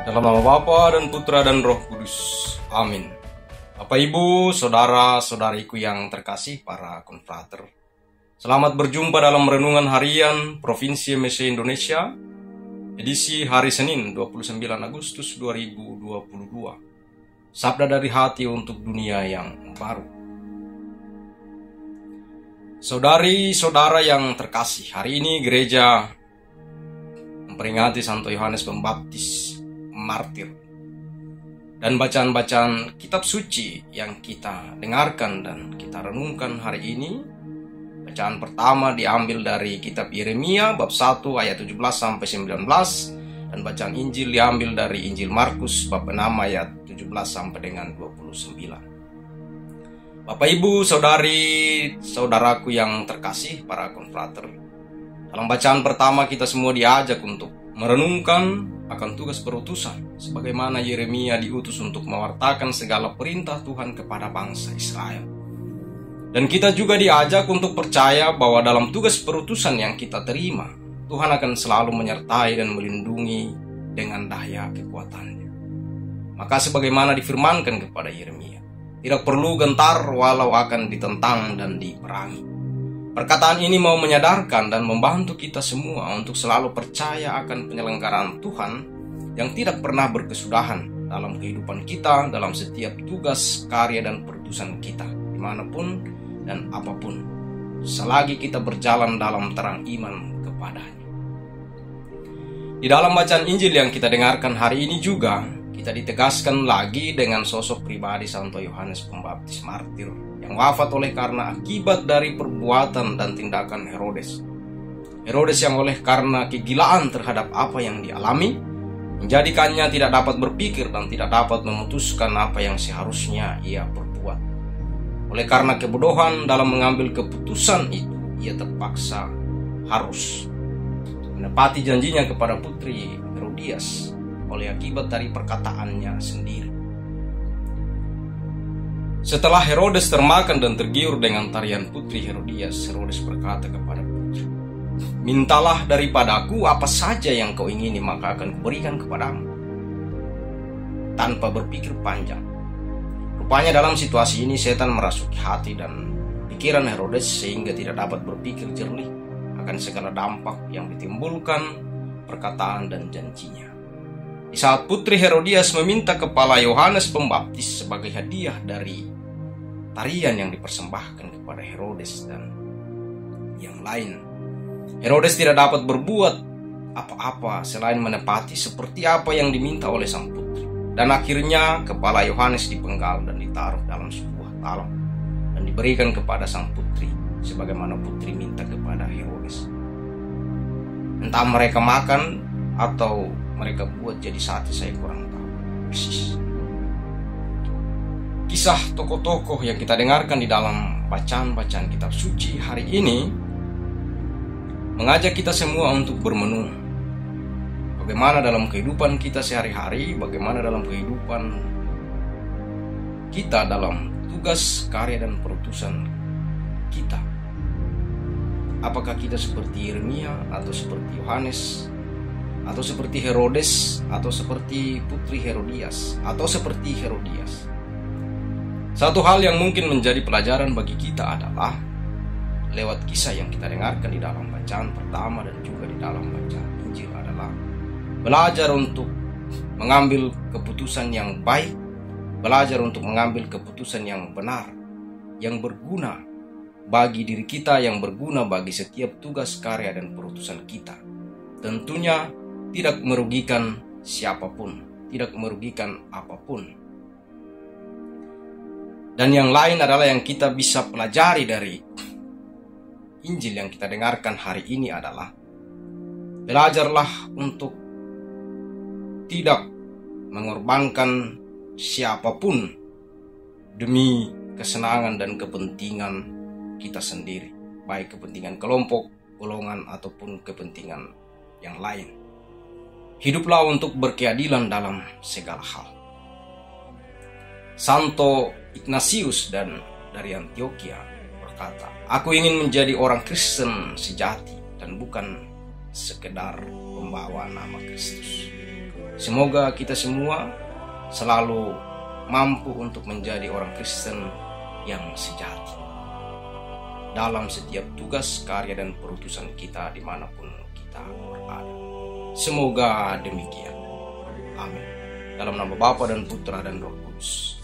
Dalam nama Bapa dan Putra dan Roh Kudus. Amin. Bapak, Ibu, saudara-saudariku yang terkasih, para konfrater. Selamat berjumpa dalam renungan harian Provinsi MSC Indonesia, edisi hari Senin 29 Agustus 2022. Sabda dari hati untuk dunia yang baru. Saudari-saudara yang terkasih, hari ini gereja memperingati Santo Yohanes Pembaptis martir. Dan bacaan-bacaan kitab suci yang kita dengarkan dan kita renungkan hari ini, bacaan pertama diambil dari kitab Yeremia bab 1 ayat 17 sampai 19, dan bacaan Injil diambil dari Injil Markus bab 6 ayat 17 sampai dengan 29. Bapak, Ibu, saudari-saudaraku yang terkasih, para konfrater. Dalam bacaan pertama kita semua diajak untuk merenungkan akan tugas perutusan, sebagaimana Yeremia diutus untuk mewartakan segala perintah Tuhan kepada bangsa Israel. Dan kita juga diajak untuk percaya bahwa dalam tugas perutusan yang kita terima, Tuhan akan selalu menyertai dan melindungi dengan daya kekuatannya. Maka sebagaimana difirmankan kepada Yeremia, tidak perlu gentar walau akan ditentang dan diperangi. Perkataan ini mau menyadarkan dan membantu kita semua untuk selalu percaya akan penyelenggaraan Tuhan yang tidak pernah berkesudahan dalam kehidupan kita, dalam setiap tugas, karya, dan perutusan kita, dimanapun dan apapun, selagi kita berjalan dalam terang iman kepadanya. Di dalam bacaan Injil yang kita dengarkan hari ini juga, kita ditegaskan lagi dengan sosok pribadi Santo Yohanes Pembaptis martir, yang wafat oleh karena akibat dari perbuatan dan tindakan Herodes. Herodes yang oleh karena kegilaan terhadap apa yang dialami, menjadikannya tidak dapat berpikir dan tidak dapat memutuskan apa yang seharusnya ia perbuat. Oleh karena kebodohan dalam mengambil keputusan itu, ia terpaksa harus menepati janjinya kepada putri Herodias oleh akibat dari perkataannya sendiri. Setelah Herodes termakan dan tergiur dengan tarian putri Herodias, Herodes berkata kepada putri, "Mintalah daripadaku apa saja yang kau ingini, maka akan kuberikan kepadamu." Tanpa berpikir panjang. Rupanya dalam situasi ini setan merasuki hati dan pikiran Herodes sehingga tidak dapat berpikir jernih akan segala dampak yang ditimbulkan perkataan dan janjinya. Di saat putri Herodias meminta kepala Yohanes Pembaptis sebagai hadiah dari tarian yang dipersembahkan kepada Herodes dan yang lain, Herodes tidak dapat berbuat apa-apa selain menepati seperti apa yang diminta oleh sang putri. Dan akhirnya kepala Yohanes dipenggal dan ditaruh dalam sebuah talam dan diberikan kepada sang putri sebagaimana putri minta kepada Herodes. Entah mereka makan atau mereka buat jadi sate, saya kurang tahu persis. Kisah tokoh-tokoh yang kita dengarkan di dalam bacaan-bacaan kitab suci hari ini mengajak kita semua untuk bermenung. Bagaimana dalam kehidupan kita sehari-hari, bagaimana dalam kehidupan kita dalam tugas, karya, dan perutusan kita. Apakah kita seperti Yeremia atau seperti Yohanes, atau seperti Herodes, atau seperti putri Herodias, atau seperti Herodias? Satu hal yang mungkin menjadi pelajaran bagi kita adalah lewat kisah yang kita dengarkan di dalam bacaan pertama dan juga di dalam bacaan Injil adalah belajar untuk mengambil keputusan yang baik, belajar untuk mengambil keputusan yang benar, yang berguna bagi diri kita, yang berguna bagi setiap tugas, karya, dan perutusan kita. Tentunya tidak merugikan siapapun, tidak merugikan apapun. Dan yang lain adalah yang kita bisa pelajari dari Injil yang kita dengarkan hari ini adalah belajarlah untuk tidak mengorbankan siapapun demi kesenangan dan kepentingan kita sendiri, baik kepentingan kelompok, golongan, ataupun kepentingan yang lain. Hiduplah untuk berkeadilan dalam segala hal. Santo Ignatius dari Antioquia berkata, "Aku ingin menjadi orang Kristen sejati dan bukan sekedar pembawa nama Kristus." Semoga kita semua selalu mampu untuk menjadi orang Kristen yang sejati dalam setiap tugas, karya, dan perutusan kita dimanapun kita berada. Semoga demikian. Amin. Dalam nama Bapa dan Putra dan Roh Kudus.